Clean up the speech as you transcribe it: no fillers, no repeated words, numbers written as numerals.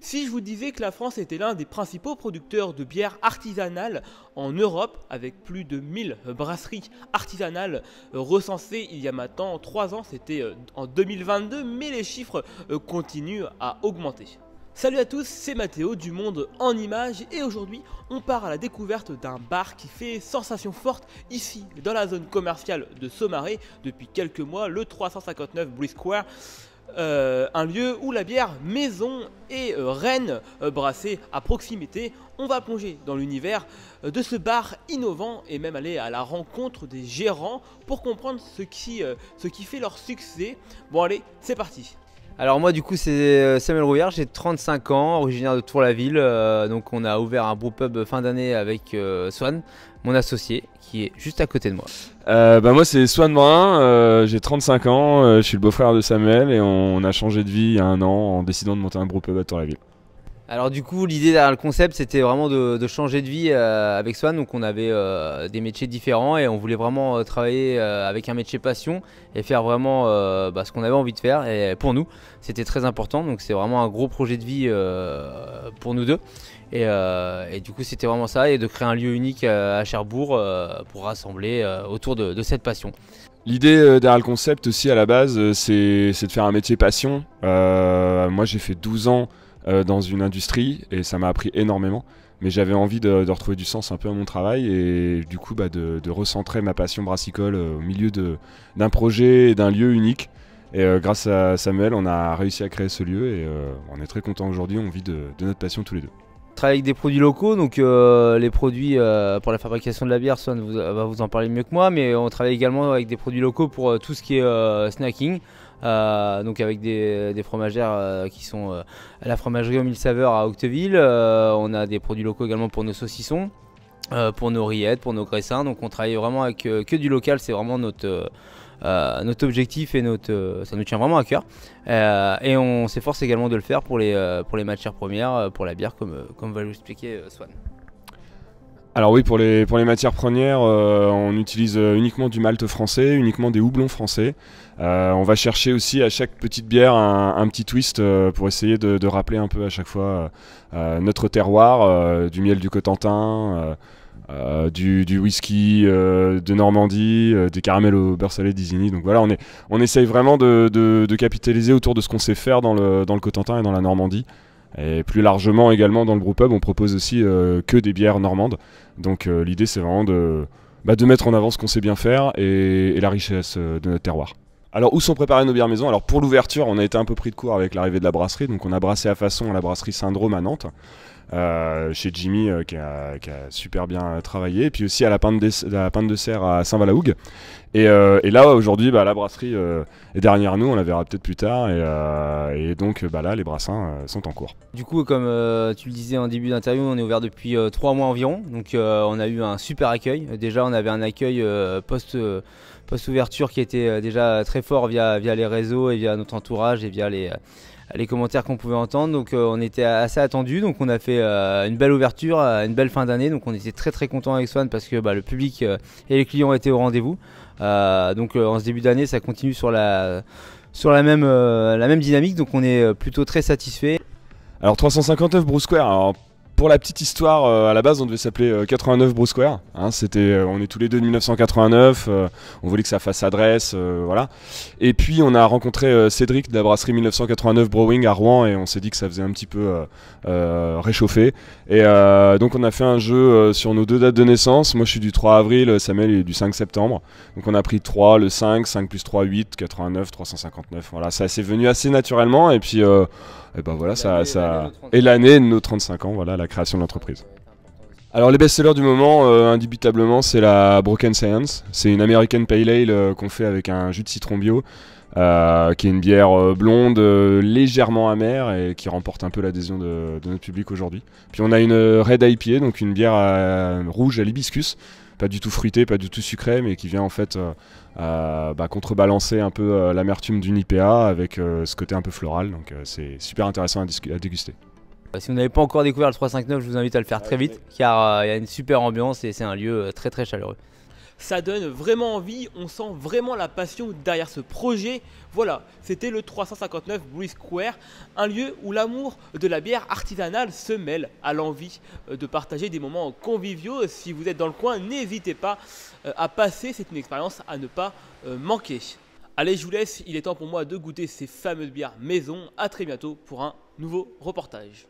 Si je vous disais que la France était l'un des principaux producteurs de bière artisanale en Europe, avec plus de 1000 brasseries artisanales recensées il y a maintenant 3 ans, c'était en 2022, mais les chiffres continuent à augmenter. Salut à tous, c'est Mathéo du Monde en Images et aujourd'hui on part à la découverte d'un bar qui fait sensation forte ici dans la zone commerciale de Saumarez depuis quelques mois, le 359 Bruce Square. Un lieu où la bière maison et reine brassée à proximité. On va plonger dans l'univers de ce bar innovant et même aller à la rencontre des gérants pour comprendre ce qui fait leur succès. Bon allez, c'est parti. Alors moi du coup c'est Samuel Rouillard, j'ai 35 ans, originaire de Tour-la-Ville, donc on a ouvert un brewpub fin d'année avec Swan, mon associé, qui est juste à côté de moi. Moi c'est Swan Brun, j'ai 35 ans, je suis le beau-frère de Samuel et on a changé de vie il y a un an en décidant de monter un brewpub à Tour-la-Ville. Alors du coup l'idée derrière le concept c'était vraiment de changer de vie avec Swan, donc on avait des métiers différents et on voulait vraiment travailler avec un métier passion et faire vraiment ce qu'on avait envie de faire, et pour nous c'était très important, donc c'est vraiment un gros projet de vie pour nous deux et du coup c'était vraiment ça, et de créer un lieu unique à Cherbourg pour rassembler autour de cette passion. L'idée derrière le concept aussi à la base c'est de faire un métier passion. Moi j'ai fait 12 ans dans une industrie et ça m'a appris énormément, mais j'avais envie de retrouver du sens un peu à mon travail et du coup de recentrer ma passion brassicole au milieu d'un projet et d'un lieu unique, et grâce à Samuel on a réussi à créer ce lieu et on est très content aujourd'hui, on vit de notre passion tous les deux. On travaille avec des produits locaux, donc les produits pour la fabrication de la bière, Swan va vous en parler mieux que moi, mais on travaille également avec des produits locaux pour tout ce qui est snacking. Donc avec des fromagères qui sont à la fromagerie aux 1000 saveurs à Octeville. On a des produits locaux également pour nos saucissons, pour nos rillettes, pour nos graissins. Donc on travaille vraiment avec que du local, c'est vraiment notre objectif et ça nous tient vraiment à cœur. Et on s'efforce également de le faire pour les matières premières, pour la bière, comme va l'expliquer Swan. Alors oui, pour les matières premières, on utilise uniquement du malt français, uniquement des houblons français. On va chercher aussi à chaque petite bière un petit twist pour essayer de rappeler un peu à chaque fois notre terroir, du miel du Cotentin, du whisky de Normandie, des caramels au beurre salé d'Isigny. Donc voilà, on essaye vraiment de capitaliser autour de ce qu'on sait faire dans le Cotentin et dans la Normandie. Et plus largement également dans le brewpub, on propose aussi que des bières normandes. Donc l'idée c'est vraiment de mettre en avant ce qu'on sait bien faire et la richesse de notre terroir. Alors où sont préparées nos bières maison? Alors pour l'ouverture, on a été un peu pris de court avec l'arrivée de la brasserie. Donc on a brassé à façon à la brasserie Syndrome à Nantes, chez Jimmy qui a super bien travaillé. Et puis aussi à la Pinte de Serre à Saint-Valahougue. Et là aujourd'hui la brasserie est derrière nous, on la verra peut-être plus tard, et donc là les brassins sont en cours. Du coup, comme tu le disais en début d'interview, on est ouvert depuis 3 mois environ, donc on a eu un super accueil. Déjà on avait un accueil post-ouverture qui était déjà très fort via les réseaux et via notre entourage et via les commentaires qu'on pouvait entendre, donc on était assez attendus, donc on a fait une belle ouverture, une belle fin d'année, donc on était très content avec Swan parce que le public et les clients étaient au rendez-vous. Donc en ce début d'année ça continue sur la même dynamique, donc on est plutôt très satisfait. Alors 359 Bruce Square, alors pour la petite histoire, à la base on devait s'appeler 89 Bruce Square, hein, on est tous les deux de 1989, on voulait que ça fasse adresse, voilà. Et puis on a rencontré Cédric de la brasserie 1989 Brewing à Rouen et on s'est dit que ça faisait un petit peu réchauffer. Et donc on a fait un jeu sur nos deux dates de naissance. Moi je suis du 3 avril, Samuel est du 5 septembre. Donc on a pris 3, le 5 plus 3, 8, 89, 359. Voilà, ça s'est venu assez naturellement et puis voilà, et l'année de nos 35 ans, voilà, la création de l'entreprise. Alors les best-sellers du moment, indubitablement, c'est la Broken Science. C'est une American Pale Ale qu'on fait avec un jus de citron bio, qui est une bière blonde, légèrement amère et qui remporte un peu l'adhésion de notre public aujourd'hui. Puis on a une Red IPA, donc une bière rouge à l'hibiscus, pas du tout fruitée, pas du tout sucrée, mais qui vient en fait contrebalancer un peu l'amertume d'une IPA avec ce côté un peu floral. Donc c'est super intéressant à déguster. Si vous n'avez pas encore découvert le 359, je vous invite à le faire très vite, car il y a une super ambiance et c'est un lieu très chaleureux. Ça donne vraiment envie, on sent vraiment la passion derrière ce projet. Voilà, c'était le 359 Bruce Square, un lieu où l'amour de la bière artisanale se mêle à l'envie de partager des moments conviviaux. Si vous êtes dans le coin, n'hésitez pas à passer, c'est une expérience à ne pas manquer. Allez, je vous laisse, il est temps pour moi de goûter ces fameuses bières maison. A très bientôt pour un nouveau reportage.